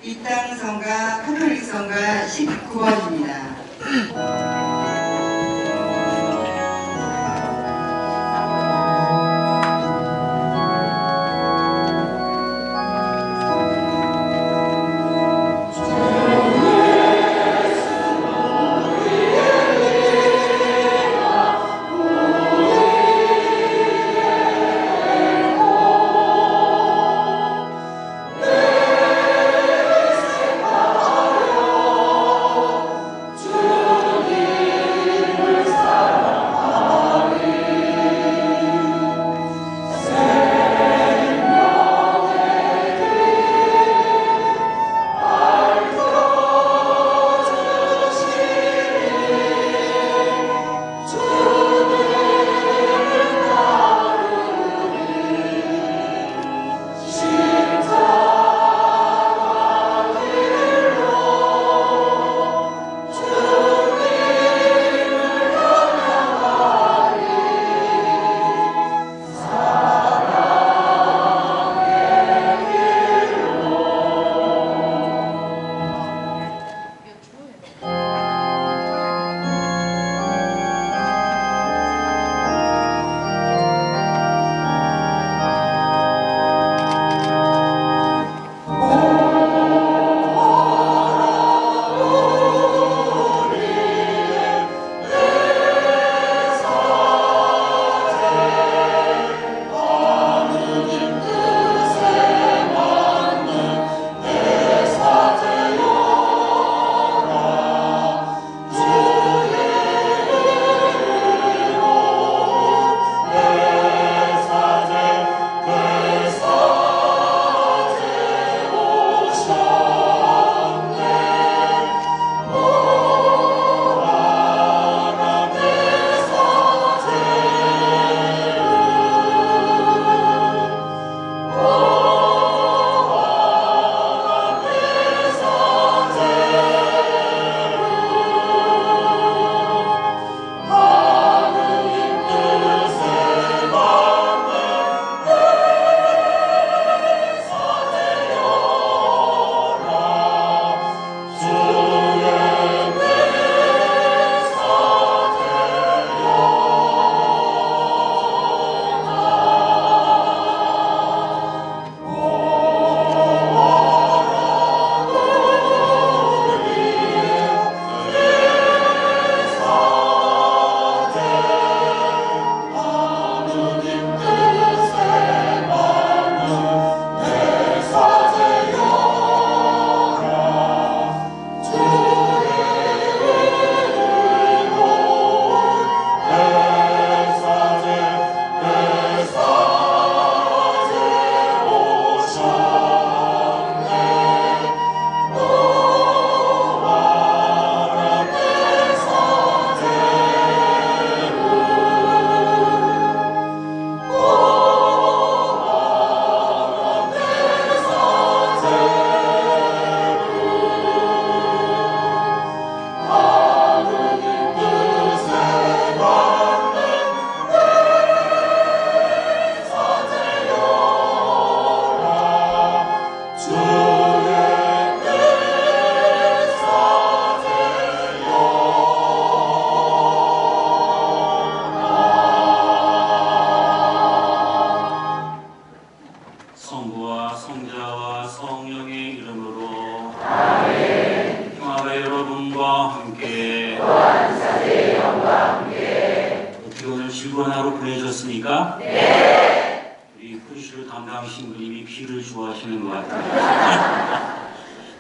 이 땅 성가 카톨릭 성가 19번입니다. 즐거운 하루 보내셨습니까? 네. 우리 프리슈를 담당하신 분님이 비를 좋아하시는 것 같아요.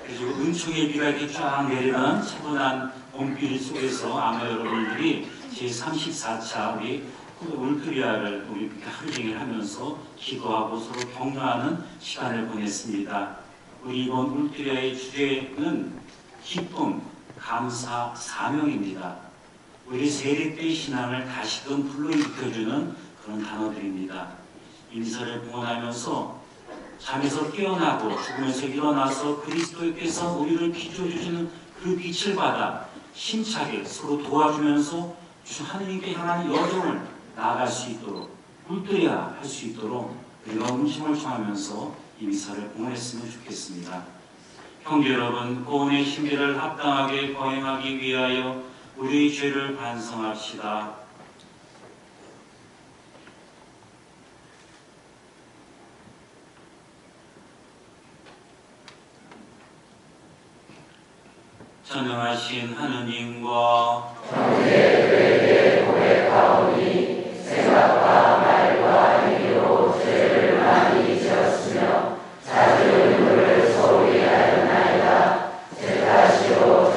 그리고 은총의 비가 이렇게 쫙 내리는 차분한 봄비 속에서 아마 여러분들이 제34차 우리 울트리아를 우리 하루 종일 하면서 기도하고 서로 격려하는 시간을 보냈습니다. 우리 이번 울트리아의 주제는 기쁨, 감사, 사명입니다. 우리 세례 때의 신앙을 다시금 불러일으켜주는 그런 단어들입니다. 인사를 봉헌하면서 잠에서 깨어나고 죽으면서 일어나서 그리스도께서 우리를 비춰주시는 그 빛을 받아 힘차게 서로 도와주면서 하느님께 향한 여정을 나아갈 수 있도록 울뜨려야 할 수 있도록 우리가 음심을 청하면서 이 미사를 봉헌했으면 좋겠습니다. 형제 여러분, 구원의 신비를 합당하게 거행하기 위하여 우리의 죄를 반성합시다. 전능하신 하느님과 형제들에게 고백하오니 생각과 말과 행위로 죄를 많이 지었으며 자주 눈물을 소리 하였나이다. 제 탓이요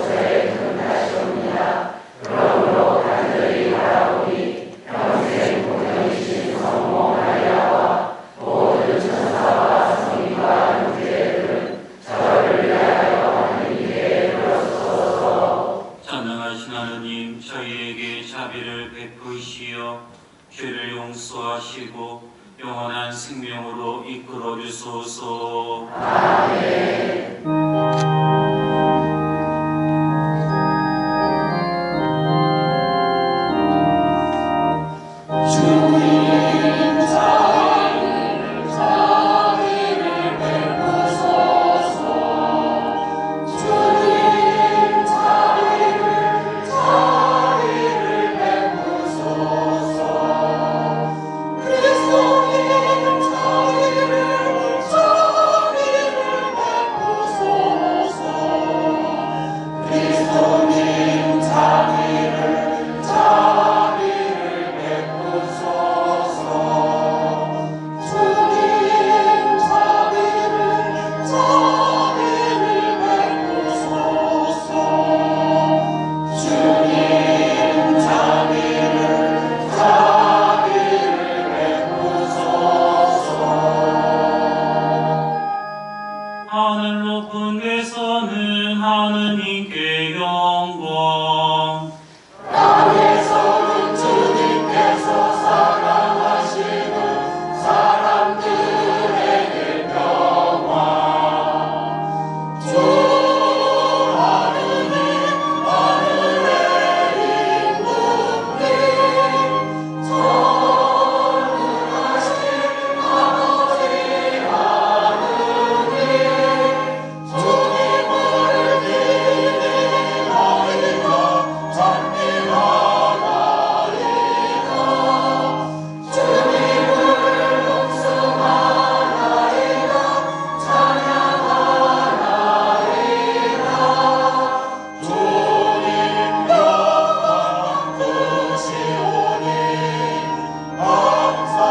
저의 큰 탓이옵니다. 그러므로 간절히 바라오니 평생 공경이신 성모 마리아와 모든 천사와 성인과 형제들은 저를 위하여 하느님께 빌어주소서. 전능하신 하느님, 저희에게 자비를 베푸시어 죄를 용서하시고 영원한 생명으로 이끌어 주소서. 아멘. 하늘 높은 데서는 하느님께 영광, 땅에서는 주님께서 사랑하시는 사람들에게 평화. 주 하느님 하늘의 임금님 전능하신 아버지 하느님 주님을 기대하리라 찬미하나이다. 주님을 복숭아나이다 찬양하나이다. 주님 영광 크시오니 감사하나이다.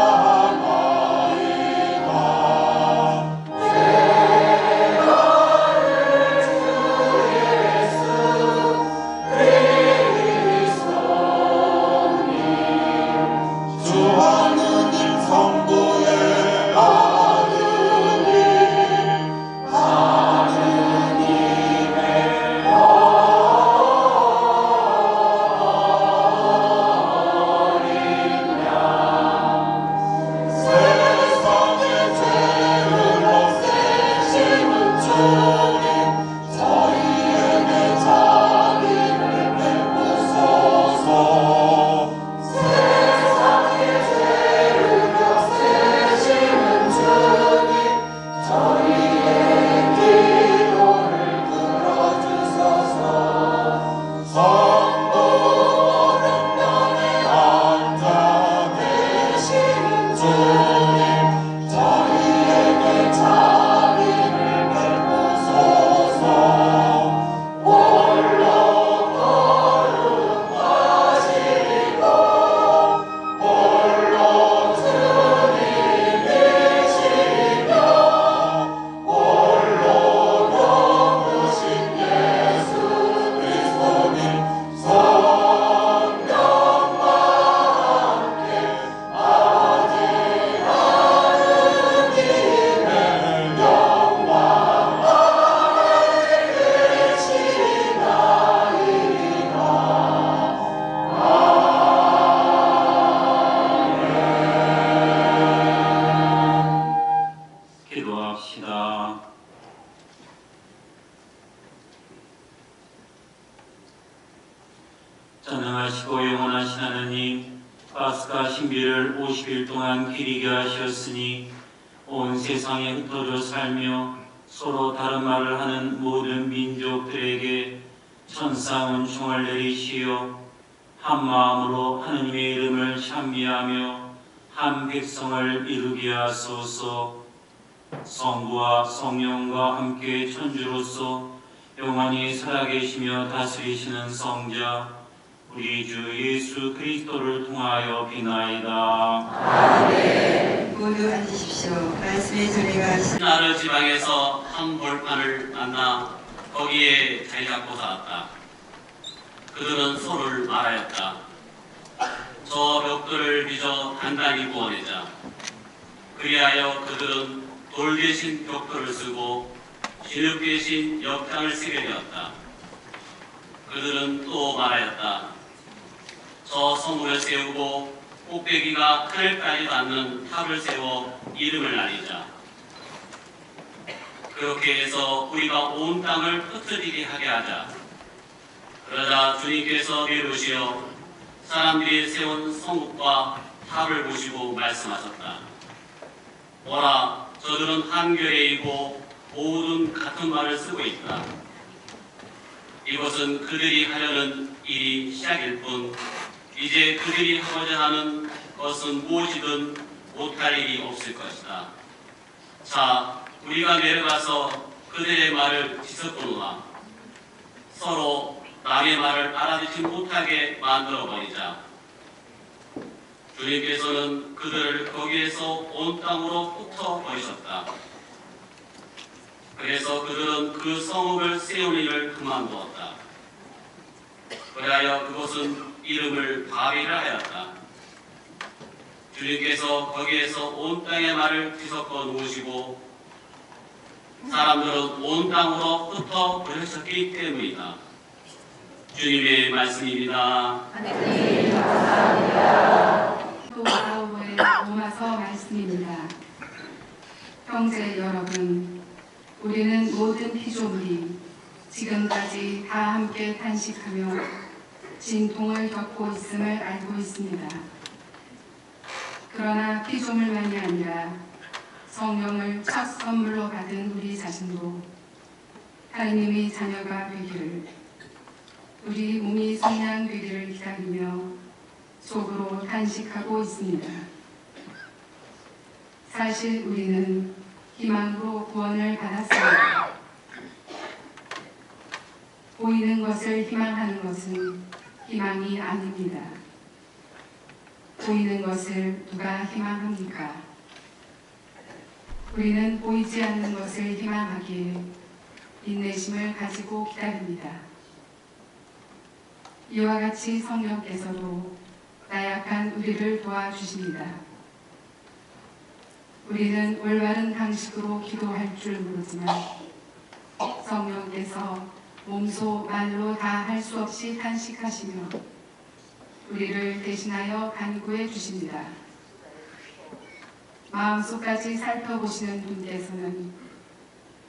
주 하느님 성부의 아들이 하느님의 어린 양 세상의 죄를 없애시는 주님 저희에게 자비를 베푸소서. 세상의 죄를 없애시는 주님 저희의 기도를 들어주소서. 성부 오른편에 앉아 계시는 주님 저희에게 자비를 베푸소서. 홀로 거룩하시고 홀로 주님이시며 홀로 높으신 예수 그리스도님 성령과 함께 아버지 하느님의 영광 아래 계시나이다. 기도합시다. 전능하시고 영원하신 하느님, 파스카 신비를 50일 동안 기리게 하셨으니 온 세상에 흩어져 살며 서로 다른 말을 하는 모든 민족들에게 천사 은총을 내리시어 한 마음으로 하느님의 이름을 찬미하며 한 백성을 이루게 하소서. 성부와 성령과 함께 천주로서 영원히 살아계시며 다스리시는 성자 우리 주 예수 그리스도를 통하여 비나이다. 아멘. 모두 앉으십시오. 말씀의 전해가 나르 지방에서 한 벌판을 만나 거기에 자리 잡고 살았다. 그들은 소를 말하였다. 저 벽돌을 빚어 단단히 구워내자. 그리하여 그들은 돌 대신 벽돌을 쓰고 진흙 대신 역장을 쓰게 되었다. 그들은 또 말하였다. 저 성문을 세우고 꼭대기가 하늘까지 닿는 탑을 세워 이름을 날리자. 그렇게 해서 우리가 온 땅을 흩어지게 하게 하자. 그러자 주님께서 이르시어 사람들이 세운 성읍과 탑을 보시고 말씀하셨다. 보라, 저들은 한결에이고 모든 같은 말을 쓰고 있다. 이것은 그들이 하려는 일이 시작일 뿐 이제 그들이 하고자 하는 것은 무엇이든 못할 일이 없을 것이다. 자, 우리가 내려가서 그들의 말을 뒤섞어놓아 서로 남의 말을 알아듣지 못하게 만들어버리자. 주님께서는 그들을 거기에서 온 땅으로 흩어버리셨다. 그래서 그들은 그 성읍을 세운 일을 그만두었다. 그리하여 그것은 이름을 바벨이라 하였다. 주님께서 거기에서 온 땅의 말을 뒤섞어 놓으시고 사람들은 온 땅으로 흩어버리셨기 때문이다. 주님의 말씀입니다. 하나님 감사합니다. 또 아우의 로마서 말씀입니다. 형제 여러분, 우리는 모든 피조물이 지금까지 다 함께 탄식하며 진통을 겪고 있음을 알고 있습니다. 그러나 피조물만이 아니라 성령을 첫 선물로 받은 우리 자신도 하나님의 자녀가 되기를, 우리 몸이 성량되기를 기다리며 속으로 탄식하고 있습니다. 사실 우리는 희망으로 구원을 받았습니다. 보이는 것을 희망하는 것은 희망이 아닙니다. 보이는 것을 누가 희망합니까? 우리는 보이지 않는 것을 희망하기에 인내심을 가지고 기다립니다. 이와 같이 성령께서도 나약한 우리를 도와주십니다. 우리는 올바른 방식으로 기도할 줄 모르지만 성령께서 몸소 말로 다 할 수 없이 탄식하시며 우리를 대신하여 간구해 주십니다. 마음속까지 살펴보시는 분께서는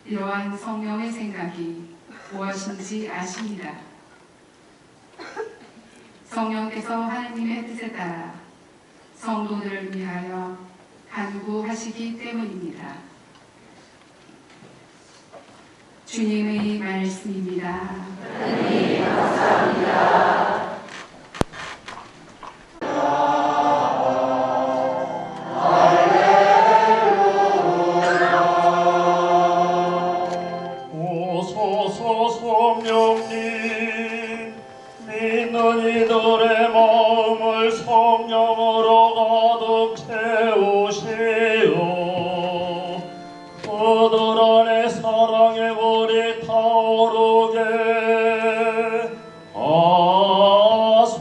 이러한 성령의 생각이 무엇인지 아십니다. 성령께서 하나님의 뜻에 따라 성도들을 위하여 간구하시기 때문입니다. 주님의 말씀입니다. 하나님 감사합니다. 오소서 성령님, 믿는 이들의 마음을 성령으로 가득 채우시오. 그들 안에 사랑의 불이 타오르게 하소서.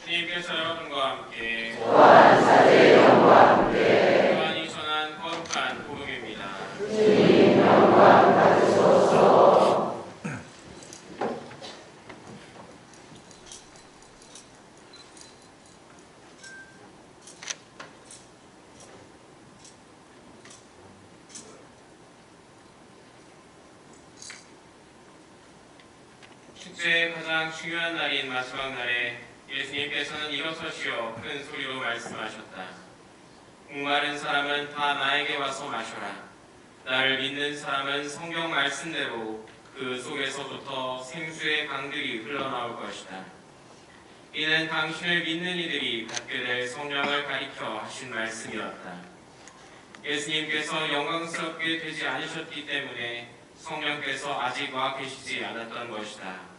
주님께서 여러분과 함께 또한 사제의 영과 함께 축제의 가장 중요한 날인 마지막 날에 예수님께서는 일어서시어 큰 소리로 말씀하셨다. 목마른 사람은 다 나에게 와서 마셔라. 나를 믿는 사람은 성경 말씀대로 그 속에서부터 생수의 강들이 흘러나올 것이다. 이는 당신을 믿는 이들이 받게 될 성령을 가리켜 하신 말씀이었다. 예수님께서 영광스럽게 되지 않으셨기 때문에 성령께서 아직 와 계시지 않았던 것이다.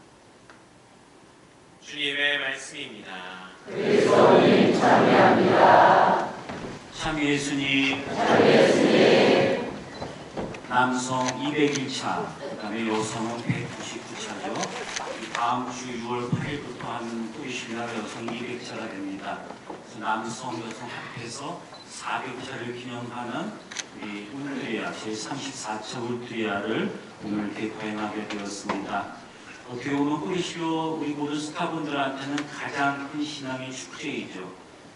주님의 말씀입니다. 그리스도님 찬미합니다. 참 예수님, 남성 201차, 그다음에 여성은 199차죠. 다음 주 6월 8일부터 하는 뿌리실날 여성 200차가 됩니다. 그래서 남성, 여성 합해서 400차를 기념하는 우리 울트리아 제34차 울트리아를 오늘 이렇게 거행하게 되었습니다. 어떻게 보면 뿌리시오 우리 모든 스타분들한테는 가장 큰 신앙의 축제이죠.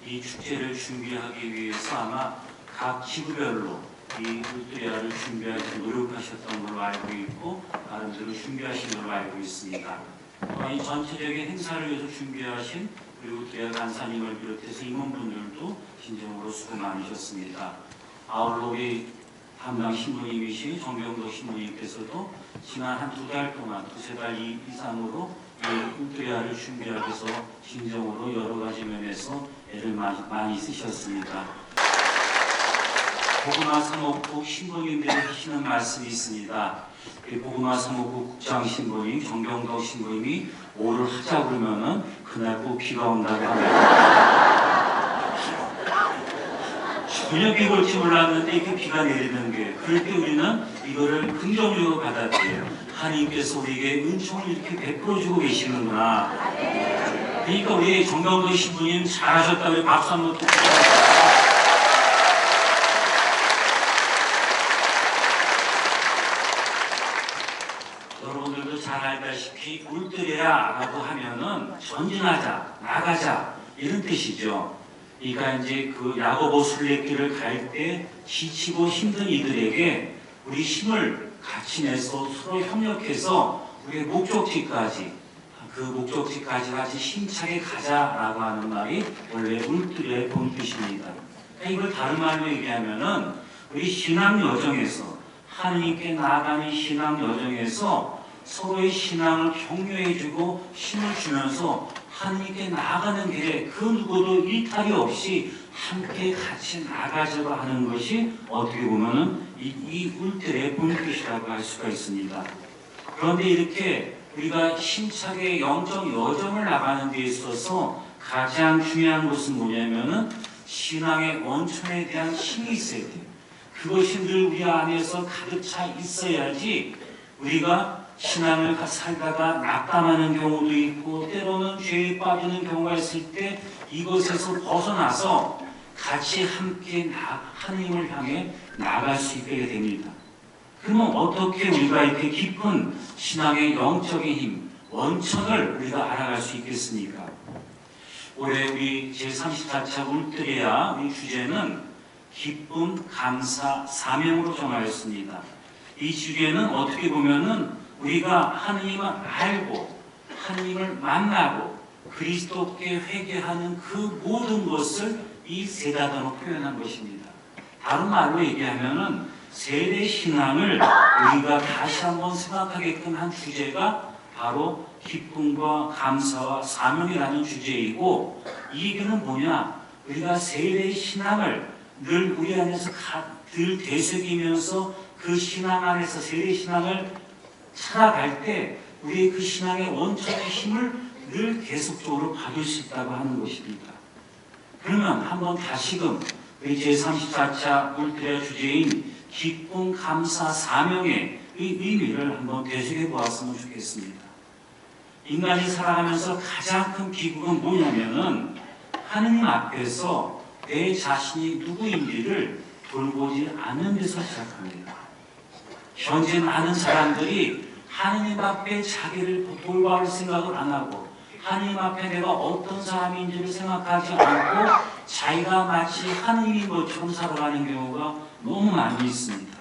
이 축제를 준비하기 위해서 아마 각 지구별로 이 울트리아를 준비할 때 노력하셨던 걸로 알고 있고 나름대로 준비하신 걸로 알고 있습니다. 이 전체적인 행사를 위해서 준비하신 우리 울트리아 간사님을 비롯해서 임원분들도 진정으로 수고 많으셨습니다. 아울러 우리 담당 신부님이신 정병도 신부님께서도 지난 한 2달 동안, 2~3달 이상으로 이 울트리아를 준비하기 위해서 진정으로 여러 가지 면에서 애를 많이 쓰셨습니다. 보그마 사목국 신부님들이 하시는 말씀이 있습니다. 보그마 사목국 국장 신부님, 정병도 신부님이 오를 하자 그러면은 그날 꼭 비가 온다고 합니다. 전혀 비 올지 몰랐는데 이렇게 비가 내리는 게, 그럴 때 우리는 이거를 긍정적으로 받아들여요. 하나님께서 우리에게 은총을 이렇게 베풀어주고 계시는구나. 그러니까 우리 정병도 신부님 잘하셨다. 우리 박수 한번 또. 여러분들도 잘 알다시피 울트리아라고 하면은 전진하자, 나가자 이런 뜻이죠. 그러니까 이제 그 야고보 순례길을 갈 때 지치고 힘든 이들에게 우리 힘을 같이 내서 서로 협력해서 우리의 목적지까지, 그 목적지까지 같이 힘차게 가자라고 하는 말이 원래 울트리아의 본뜻입니다. 그러니까 이걸 다른 말로 얘기하면은 우리 신앙 여정에서, 하나님께 나아가는 신앙 여정에서 서로의 신앙을 격려해주고 힘을 주면서 하나님께 나아가는 길에 그 누구도 일탈이 없이 함께 같이 나가자고 하는 것이 어떻게 보면은 이 울트리아의 본뜻이라고 할 수가 있습니다. 그런데 이렇게 우리가 힘차게 영적 여정을 나가는 데 있어서 가장 중요한 것은 뭐냐면은 신앙의 원천에 대한 힘이 있어야 돼요. 그것이 늘 우리 안에서 가득 차 있어야지 우리가 신앙을 살다가 낙담하는 경우도 있고 때로는 죄에 빠지는 경우가 있을 때 이것에서 벗어나서 같이 함께 하나님을 향해 나갈 수 있게 됩니다. 그러면 어떻게 우리가 이렇게 깊은 신앙의 영적인 힘, 원천을 우리가 알아갈 수 있겠습니까? 올해 우리 제34차 울트리아 우리 주제는 기쁨, 감사, 사명으로 정하였습니다. 이 주제는 어떻게 보면은 우리가 하느님을 알고 하느님을 만나고 그리스도께 회개하는 그 모든 것을 이 세 단어로 표현한 것입니다. 다른 말로 얘기하면은 세례 신앙을 우리가 다시 한번 생각하게끔 한 주제가 바로 기쁨과 감사와 사명이라는 주제이고, 이 얘기는 뭐냐? 우리가 세례 신앙을 늘 우리 안에서 늘 되새기면서 그 신앙 안에서 세례 신앙을 살아갈 때 우리의 그 신앙의 원천의 힘을 늘 계속적으로 받을 수 있다고 하는 것입니다. 그러면 한번 다시금 우리 제34차 울트리아 주제인 기쁨, 감사, 사명의 의미를 한번 되새겨 보았으면 좋겠습니다. 인간이 살아가면서 가장 큰 비극은 뭐냐면은 하느님 앞에서 내 자신이 누구인지를 돌보지 않는 데서 시작합니다. 현재 많은 사람들이 하느님 앞에 자기를 돌봐할 생각을 안 하고 하느님 앞에 내가 어떤 사람인지를 생각하지 않고 자기가 마치 하느님인 것처럼 살아가는 경우가 너무 많이 있습니다.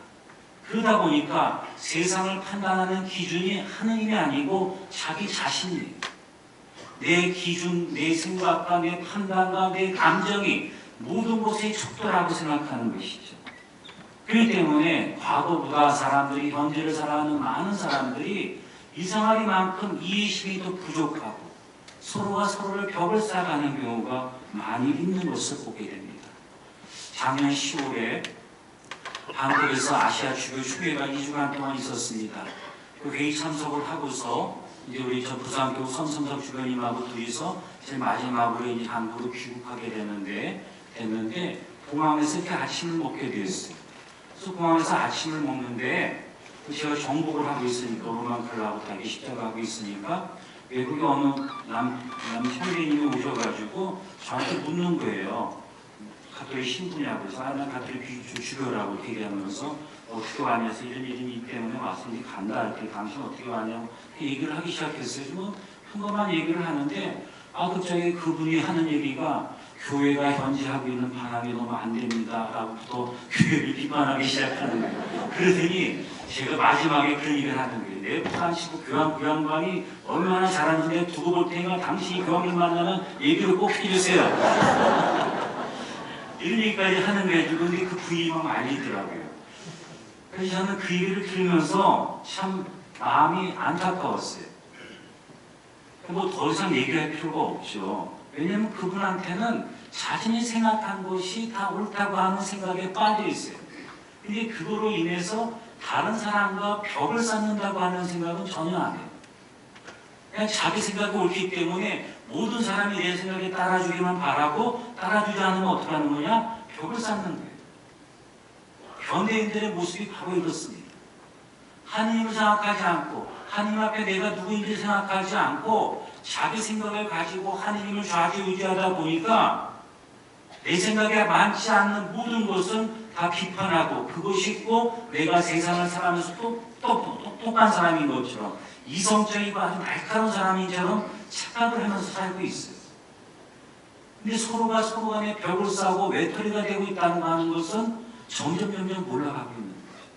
그러다 보니까 세상을 판단하는 기준이 하느님이 아니고 자기 자신이에요. 내 기준, 내 생각과 내 판단과 내 감정이 모든 것의 척도라고 생각하는 것이죠. 그렇기 때문에 과거보다 사람들이, 현재를 살아가는 많은 사람들이 이상하리만큼 이해심이 더 부족하고 서로가 서로를 벽을 쌓아가는 경우가 많이 있는 것을 보게 됩니다. 작년 10월에 한국에서 아시아 주교 추계가 2주간 동안 있었습니다. 그 회의 참석을 하고서 이제 우리 저 부산교구 선성석 주교님하고 둘이서 제일 마지막으로 이제 한국으로 귀국하게 됐는데 공항에서 이렇게 아침을 먹게 되었어요. 그래서 공항에서 아침을 먹는데 제가 정복을 하고 있으니까 로마클라고 타기 십자가 하고 있으니까 외국에 어느 남 형제님이 오셔가지고 저한테 묻는 거예요. 가톨릭 신부냐고 해서 난 가톨릭 주교라고 이렇게 얘기하면서 어떻게 왔냐서 이런 일이 있기 때문에 왔으니 간다 이렇게 당신 어떻게 왔냐고 얘기를 하기 시작했어요. 뭐 평범한 얘기를 하는데 갑자기 그분이 하는 얘기가 교회가 현재 하고 있는 방향이 너무 안 됩니다 라고부터 교회를 비판하기 시작하는 거예요. 그러더니 제가 마지막에 그런 얘기를 하는 거예요. 내 프란시스코 교황관이 얼마나 잘하는지 두고 볼 테니까 당신이 교황님 만나는 얘기를 꼭 해주세요. 이런 얘기까지 하는 거예요. 근데 그 부인이 막 말리더라고요. 그래서 저는 그 얘기를 들으면서 참 마음이 안타까웠어요. 뭐 더 이상 얘기할 필요가 없죠. 왜냐하면 그분한테는 자신이 생각한 것이 다 옳다고 하는 생각에 빠져 있어요. 근데 그거로 인해서 다른 사람과 벽을 쌓는다고 하는 생각은 전혀 안 해요. 그냥 자기 생각이 옳기 때문에 모든 사람이 내 생각에 따라주기만 바라고 따라주지 않으면 어떻게 하는 거냐? 벽을 쌓는 거예요. 현대인들의 모습이 바로 이렇습니다. 하느님을 생각하지 않고 하느님 앞에 내가 누구인지 생각하지 않고 자기 생각을 가지고 하느님을 좌지우지하다 보니까 내 생각에 많지 않는 모든 것은 다 비판하고 그것이 꼭 내가 세상을 살아가면서 똑똑한 사람인 것처럼 이성적이고 아주 날카로운 사람인처럼 착각을 하면서 살고 있어요. 근데 서로가 서로 간에 벽을 쌓고 외톨이가 되고 있다는 하는 것은 점점 올라가고 있는 거죠.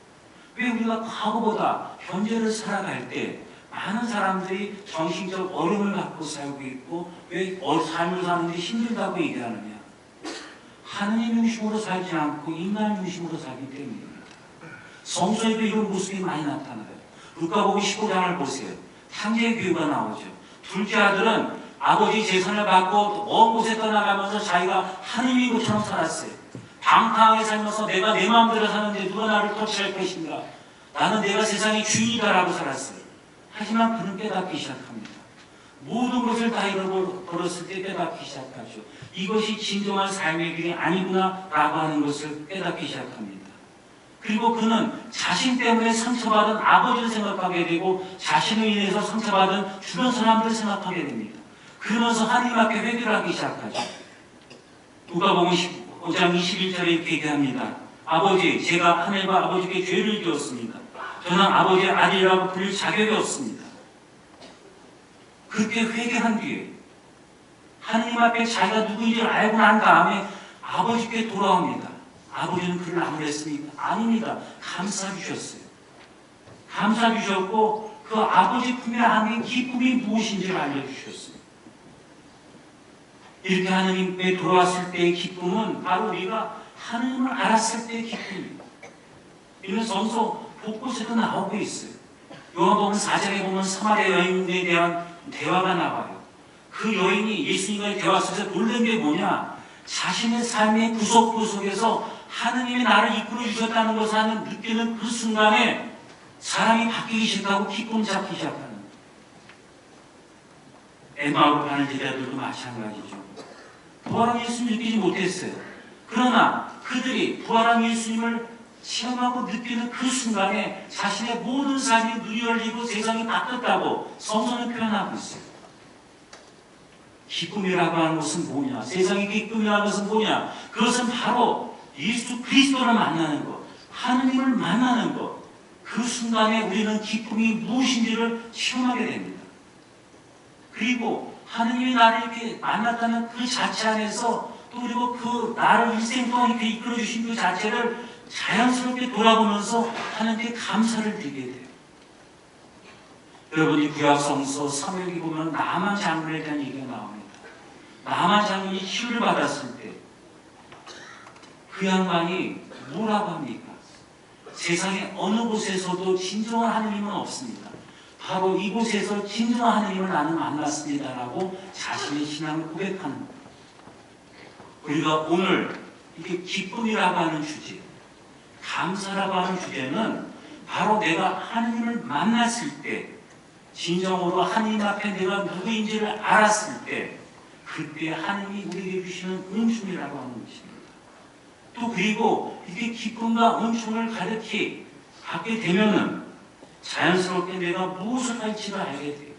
왜 우리가 과거보다 현재를 살아갈 때 많은 사람들이 정신적 어려움을 갖고 살고 있고 왜 삶을 사는데 힘들다고 얘기하느냐? 하느님 중심으로 살지 않고 인간 중심으로 살기 때문입니다. 성서에도 이런 모습이 많이 나타나요. 루카복음 15장을 보세요. 탕제의 교회가 나오죠. 둘째 아들은 아버지 재산을 받고 먼 곳에 떠나가면서 자기가 하느님인 것처럼 살았어요. 방탕하게 살면서 내가 내 마음대로 사는데 누가 나를 터치할 것인가? 나는 내가 세상의 주인이다라고 살았어요. 하지만 그는 깨닫기 시작합니다. 모든 것을 다 잃어버렸을 때 깨닫기 시작하죠. 이것이 진정한 삶의 길이 아니구나 라고 하는 것을 깨닫기 시작합니다. 그리고 그는 자신 때문에 상처받은 아버지를 생각하게 되고 자신을 인해서 상처받은 주변 사람들을 생각하게 됩니다. 그러면서 하나님 앞에 회개를 하기 시작하죠. 누가복음 15장 21절에 이렇게 얘기합니다. 아버지, 제가 하늘과 아버지께 죄를 지었습니다. 저는 아버지의 아들이라고 불릴 자격이 없습니다. 그렇게 회개한 뒤에 하나님 앞에 자기가 누구인지를 알고 난 다음에 아버지께 돌아옵니다. 아버지는 그를 아무랬습니까? 아닙니다. 감싸주셨어요. 감싸주셨고 그 아버지 품에 안긴 기쁨이 무엇인지를 알려주셨어요. 이렇게 하나님께 돌아왔을 때의 기쁨은 바로 우리가 하나님을 알았을 때의 기쁨입니다. 이는 성서 곳곳에도 나오고 있어요. 요한복음 4장에 보면 사마리아 여인에 대한 대화가 나와요. 그 여인이 예수님과의 대화 속에서 놀란 게 뭐냐? 자신의 삶의 구석구석에서 하느님이 나를 이끌어 주셨다는 것을 느끼는 그 순간에 사람이 바뀌기 시작하고 기쁨 잡기 시작하는 거예요. 에마오로 가는 제자들도 마찬가지죠. 부활한 예수님을 느끼지 못했어요. 그러나 그들이 부활한 예수님을 체험하고 느끼는 그 순간에 자신의 모든 삶이 눈이 열리고 세상이 바뀌었다고 성서는 표현하고 있어요. 기쁨이라고 하는 것은 뭐냐? 세상의 기쁨이라는 것은 뭐냐? 그것은 바로 예수 그리스도를 만나는 것, 하느님을 만나는 것. 그 순간에 우리는 기쁨이 무엇인지를 체험하게 됩니다. 그리고 하느님이 나를 이렇게 만났다는 그 자체 안에서 또 그리고 그 나를 일생 동안 이렇게 이끌어 주신 그 자체를 자연스럽게 돌아보면서 하나님께 감사를 드리게 돼요. 여러분이 구약성서 사무엘기 보면 나만 장군에 대한 얘기가 나옵니다. 나만 장군이 치유를 받았을 때 그 양반이 뭐라고 합니까? 세상의 어느 곳에서도 진정한 하느님은 없습니다. 바로 이곳에서 진정한 하느님을 나는 만났습니다라고 자신의 신앙을 고백하는 거예요. 우리가 오늘 이게 기쁨이라고 하는 주제, 감사라고 하는 주제는 바로 내가 하느님을 만났을 때, 진정으로 하느님 앞에 내가 누구인지를 알았을 때, 그때 하느님이 우리에게 주시는 은총이라고 하는 것입니다. 또 그리고 이게 기쁨과 은총을 가득히 받게 되면은 자연스럽게 내가 무엇을 할지를 알게 돼요.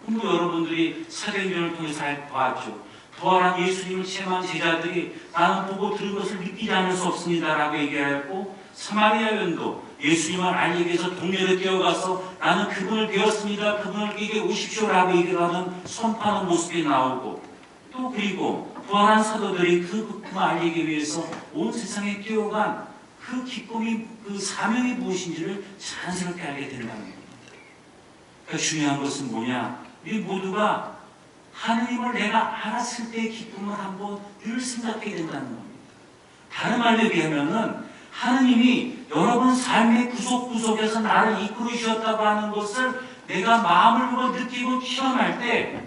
그리고 여러분들이 사도행전을 통해서 봤죠. 부활한 예수님을 체험한 제자들이 나는 보고 들은 것을 믿기지 않을 수 없습니다라고 얘기하였고, 사마리아 여인도 예수님을 알기 위해서 동네에 뛰어가서 나는 그분을 배웠습니다. 그분에게 오십시오라고 얘기를 하는 선포하는 모습이 나오고, 또 그리고 부활한 사도들이 그 복음을 알리기 위해서 온 세상에 뛰어간 그 기쁨이, 그 사명이 무엇인지를 자연스럽게 알게 된다는 겁니다. 그러니까 중요한 것은 뭐냐? 우리 모두가 하느님을 내가 알았을 때의 기쁨을 한번 늘 생각해야 된다는 겁니다. 다른 말로 얘기하면은 하느님이 여러분 삶의 구석구석에서 나를 이끌어 주셨다고 하는 것을 내가 마음을 느끼고 체험할 때,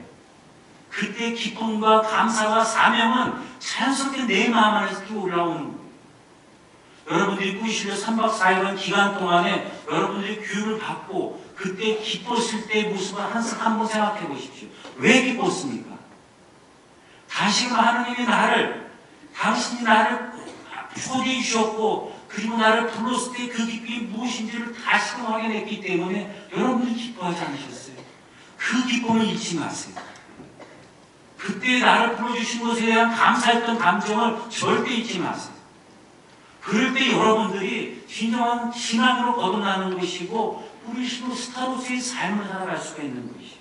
그때 기쁨과 감사와 사명은 자연스럽게 내 마음 안에서 올라오는 거예요. 여러분들이 꾸이실려 3박 4일간 기간 동안에 여러분들이 교육을 받고 그때 기뻤을 때의 모습을 한번 생각해 보십시오. 왜 기뻤습니까? 다시금 하느님이 당신이 나를 초대해 주셨고, 그리고 나를 불렀을 때 그 기쁨이 무엇인지를 다시금 확인했기 때문에 여러분들이 기뻐하지 않으셨어요. 그 기쁨을 잊지 마세요. 그때 나를 불러주신 것에 대한 감사했던 감정을 절대 잊지 마세요. 그럴 때 여러분들이 진정한 신앙으로 거듭나는 것이고, 우리식으로 스타로서의 삶을 살아갈 수가 있는 것이에요.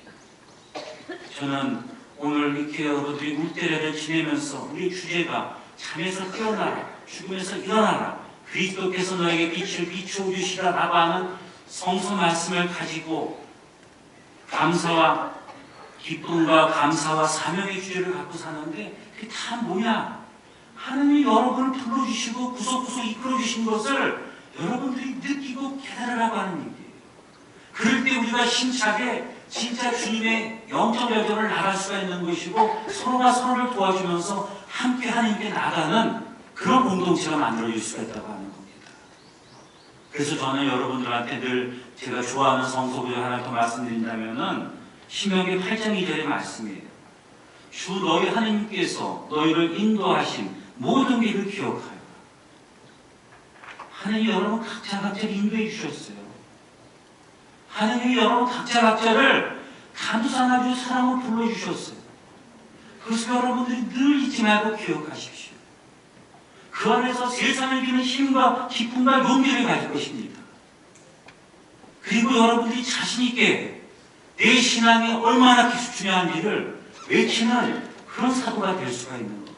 저는 오늘 이렇게 여러분들이 울때를 지내면서 우리 주제가 잠에서 깨어나라, 죽음에서 일어나라, 그리스도께서 너에게 빛을 비추어 주시라라고 하는 성서 말씀을 가지고 감사와 기쁨과 감사와 사명의 주제를 갖고 사는데, 그게 다 뭐냐? 하느님이 여러분을 불러주시고 구석구석 이끌어주신 것을 여러분들이 느끼고 깨달으라고 하는 얘기예요. 그럴 때 우리가 힘차게 진짜 주님의 영적 여정을 나갈 수가 있는 것이고, 서로가 서로를 도와주면서 함께 하나님께 나가는 그런 공동체가 만들어질 수가 있다고 하는 겁니다. 그래서 저는 여러분들한테 늘 제가 좋아하는 성서 구절 하나 더 말씀드린다면은 신명기 8장 2절의 말씀이에요. 주 너희 하나님께서 너희를 인도하신 모든 길을 기억하여. 하나님이 여러분 각자를 인도해 주셨어요. 하나님이 여러분 각자를 감사하며 사랑으로 불러주셨어요. 그래서 여러분들이 늘 잊지 말고 기억하십시오. 그 안에서 세상을 이기는 힘과 기쁨과 용기를 가질 것입니다. 그리고 여러분들이 자신 있게 내 신앙이 얼마나 중요한지를 외치는 그런 사도가 될 수가 있는 겁니다.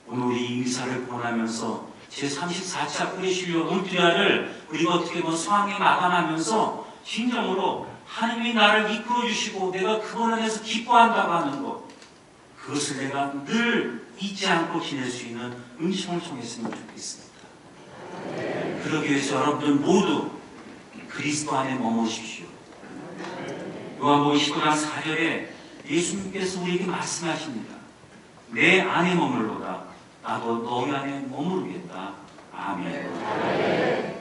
오늘 우리 이 의사를 권하면서 제34차 뿌리실려 울트라를 우리가 어떻게 보면 성황에 마감하면서 진정으로 하나님이 나를 이끌어 주시고 내가 그분 안에서 기뻐한다고 하는 것, 그것을 내가 늘 잊지 않고 지낼 수 있는 은총을 통했으면 좋겠습니다. 그러기 위해서 여러분들 모두 그리스도 안에 머무십시오. 요한복음 19장 4절에 예수님께서 우리에게 말씀하십니다. 내 안에 머물러라. 나도 너희 안에 머무르겠다. 아멘.